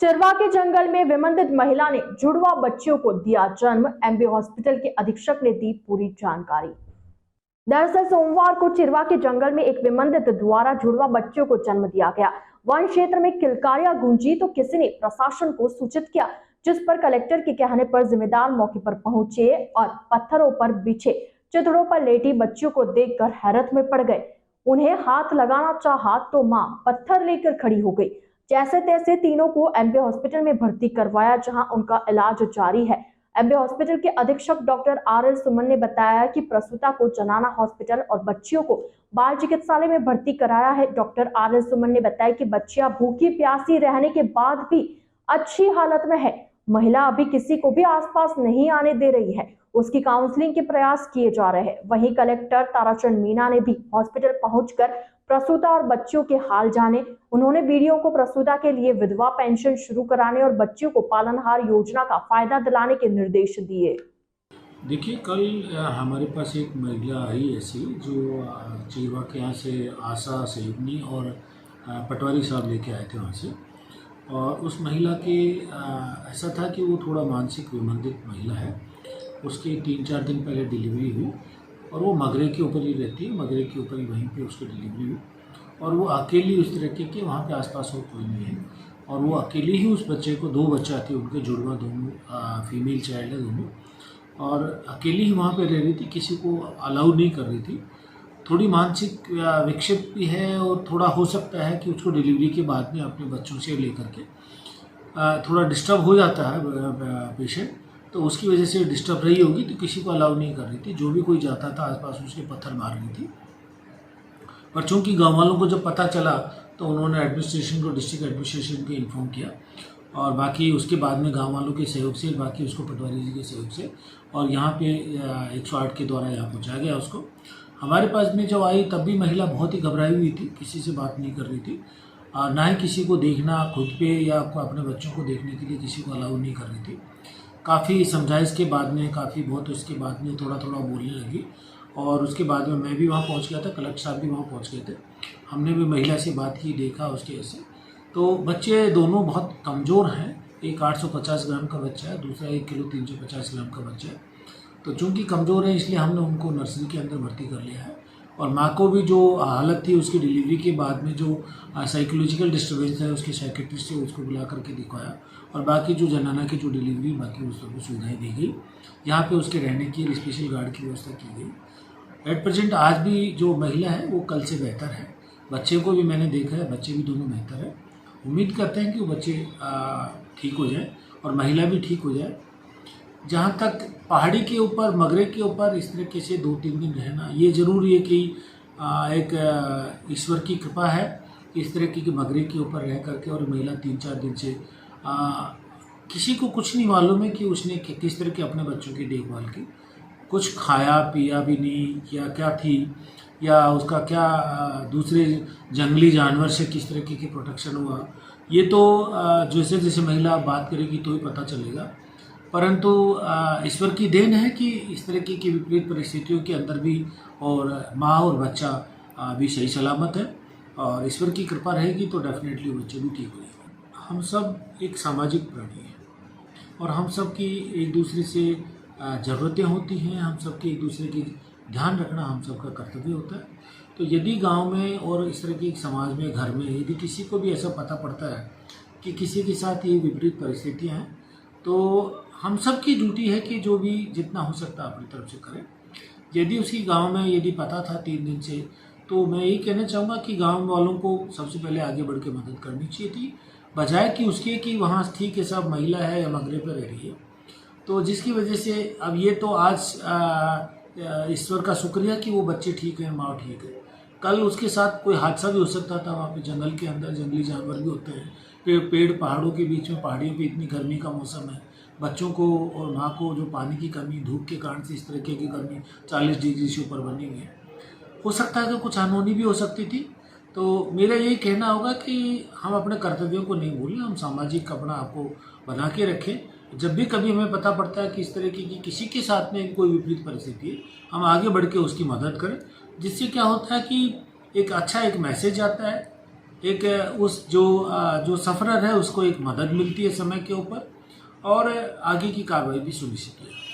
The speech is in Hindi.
चिरवा के जंगल में विमंदित महिला ने जुड़वा बच्चियों को दिया जन्म। एमबी हॉस्पिटल के अधीक्षक ने दी पूरी जानकारी। दरअसल सोमवार को चिरवा के जंगल में एक विमंदित द्वारा जुड़वा बच्चों को जन्म दिया गया। वन क्षेत्र में किलकारियां गूंजी तो किसी ने प्रशासन को सूचित किया, जिस पर कलेक्टर के कहने पर जिम्मेदार मौके पर पहुंचे और पत्थरों पर बिछे चिथड़ों पर लेटी बच्चियों को देखकर हैरत में पड़ गए। उन्हें हाथ लगाना चाहा तो मां पत्थर लेकर खड़ी हो गई। जैसे तैसे तीनों को एमबी हॉस्पिटल में भर्ती करवाया, जहां उनका इलाज जारी है। एमबी हॉस्पिटल के अधीक्षक डॉक्टर आर सुमन ने बताया कि प्रसूता को जनाना हॉस्पिटल और बच्चियों को बाल चिकित्सालय में भर्ती कराया है। डॉक्टर आर सुमन ने बताया कि बच्चियां भूखी प्यासी रहने के बाद भी अच्छी हालत में है। महिला अभी किसी को भी आसपास नहीं आने दे रही है। उसकी काउंसलिंग के प्रयास किए जा रहे हैं। वहीं कलेक्टर ताराचंद मीना ने भी हॉस्पिटल पहुंचकर प्रसूता और बच्चियों के हाल जाने। उन्होंने वीडियो को प्रसूता के लिए विधवा पेंशन शुरू कराने और बच्चियों को पालनहार योजना का फायदा दिलाने के निर्देश दिए। देखिए, कल हमारे पास एक महिला आई ऐसी जो चिरवा के यहाँ से आशा सेवनी और पटवारी साहब लेके आए थे वहाँ से। और उस महिला के ऐसा था कि वो थोड़ा मानसिक विमंदित महिला है। उसके 3-4 दिन पहले डिलीवरी हुई और वो मगरे के ऊपर ही रहती है। मगरे के ऊपर ही वहीं पे उसकी डिलीवरी हुई और वो अकेली उस तरीके के वहाँ पे आसपास और कोई नहीं है। और वो अकेली ही उस बच्चे को, 2 बच्चा थे उनके जुड़वा, दोनों फीमेल चाइल्ड है दोनों, और अकेली ही वहाँ पे रह रही थी, किसी को अलाउ नहीं कर रही थी। थोड़ी मानसिक विक्षिप्त भी है और थोड़ा हो सकता है कि उसको डिलीवरी के बाद में अपने बच्चों से लेकर के थोड़ा डिस्टर्ब हो जाता है पेशेंट, तो उसकी वजह से डिस्टर्ब रही होगी, तो किसी को अलाउ नहीं कर रही थी। जो भी कोई जाता था आसपास उसके पत्थर मार रही थी। पर चूँकि गाँव वालों को जब पता चला तो उन्होंने एडमिनिस्ट्रेशन को, डिस्ट्रिक्ट एडमिनिस्ट्रेशन को इन्फॉर्म किया और बाकी उसके बाद में गांव वालों के सहयोग से, बाकी उसको पटवारी जी के सहयोग से और यहाँ पे 108 के द्वारा यहाँ पहुँचाया गया उसको। हमारे पास में जब आई तब भी महिला बहुत ही घबराई हुई थी, किसी से बात नहीं कर रही थी, ना ही किसी को देखना खुद पे या आपको अपने बच्चों को देखने के लिए किसी को अलाउ नहीं कर रही थी। काफ़ी समझाइश के बाद में, काफ़ी बहुत उसके बाद में थोड़ा थोड़ा बोलने लगी और उसके बाद में मैं भी वहाँ पहुँच गया था, कलेक्टर साहब भी वहाँ पहुँच गए थे। हमने भी महिला से बात की, देखा उसके ऐसे। तो बच्चे दोनों बहुत कमज़ोर हैं। एक 850 ग्राम का बच्चा है, दूसरा 1 किलो 350 ग्राम का बच्चा है। तो चूँकि कमज़ोर है इसलिए हमने उनको नर्सरी के अंदर भर्ती कर लिया है। और माँ को भी जो हालत थी उसकी डिलीवरी के बाद में, जो साइकोलॉजिकल डिस्टर्बेंस है, उसके साइकेट्रिस्ट से उसको बुला करके दिखाया और बाकी जो जनाना की जो डिलीवरी, बाकी उस सबको सुविधाएँ दी गई। यहाँ पे उसके रहने की स्पेशल गार्ड की व्यवस्था की गई। एट प्रेजेंट आज भी जो महिला है वो कल से बेहतर है। बच्चे को भी मैंने देखा है, बच्चे भी दोनों बेहतर है। उम्मीद करते हैं कि वो बच्चे ठीक हो जाए और महिला भी ठीक हो जाए। जहाँ तक पहाड़ी के ऊपर, मगरे के ऊपर इस तरीके से 2-3 दिन रहना, ये ज़रूरी है कि एक ईश्वर की कृपा है कि इस तरीके के मगरे के ऊपर रह करके और महिला 3-4 दिन से किसी को कुछ नहीं मालूम है कि उसने किस तरह के अपने बच्चों की देखभाल की। कुछ खाया पिया भी नहीं या क्या थी, या उसका क्या दूसरे जंगली जानवर से किस तरीके की प्रोटेक्शन हुआ, ये तो जैसे जैसे महिला बात करेगी तो ही पता चलेगा। परंतु ईश्वर की देन है कि इस तरीके की विपरीत परिस्थितियों के अंदर भी और माँ और बच्चा भी सही सलामत है और ईश्वर की कृपा रहेगी तो डेफिनेटली बच्चे भी ठीक हो जाएंगे। हम सब एक सामाजिक प्राणी हैं और हम सब की एक दूसरे से ज़रूरतें होती हैं। हम सब के एक दूसरे की ध्यान रखना हम सबका कर्तव्य होता है। तो यदि गांव में और इस तरह की समाज में, घर में यदि किसी को भी ऐसा पता पड़ता है कि किसी के साथ ये विपरीत परिस्थितियां हैं, तो हम सब की ड्यूटी है कि जो भी जितना हो सकता है अपनी तरफ से करें। यदि उसकी गांव में यदि पता था 3 दिन से, तो मैं यही कहना चाहूँगा कि गांव वालों को सबसे पहले आगे बढ़ के मदद करनी चाहिए थी, बजाय कि उसके कि वहाँ ठीक है सब महिला है या मगरे पर रह रही है। तो जिसकी वजह से अब ये तो आज ईश्वर का शुक्रिया कि वो बच्चे ठीक हैं, माँ ठीक है। कल उसके साथ कोई हादसा भी हो सकता था। वहाँ पे जंगल के अंदर जंगली जानवर भी होते हैं, पेड़ पहाड़ों के बीच में, पहाड़ियों पे इतनी गर्मी का मौसम है, बच्चों को और माँ को जो पानी की कमी, धूप के कारण से इस तरीके की गर्मी 40 डिग्री से ऊपर बनी हुई है, हो सकता है कि कुछ अनहोनी भी हो सकती थी। तो मेरा यही कहना होगा कि हम अपने कर्तव्यों को नहीं भूलें, हम सामाजिक अपना आपको बना के रखें। जब भी कभी हमें पता पड़ता है कि इस तरीके की किसी के साथ में कोई विपरीत परिस्थिति है, हम आगे बढ़ के उसकी मदद करें, जिससे क्या होता है कि एक अच्छा एक मैसेज आता है एक उस जो सफ़रर है उसको एक मदद मिलती है समय के ऊपर और आगे की कार्रवाई भी सुनिश्चित की जाती है।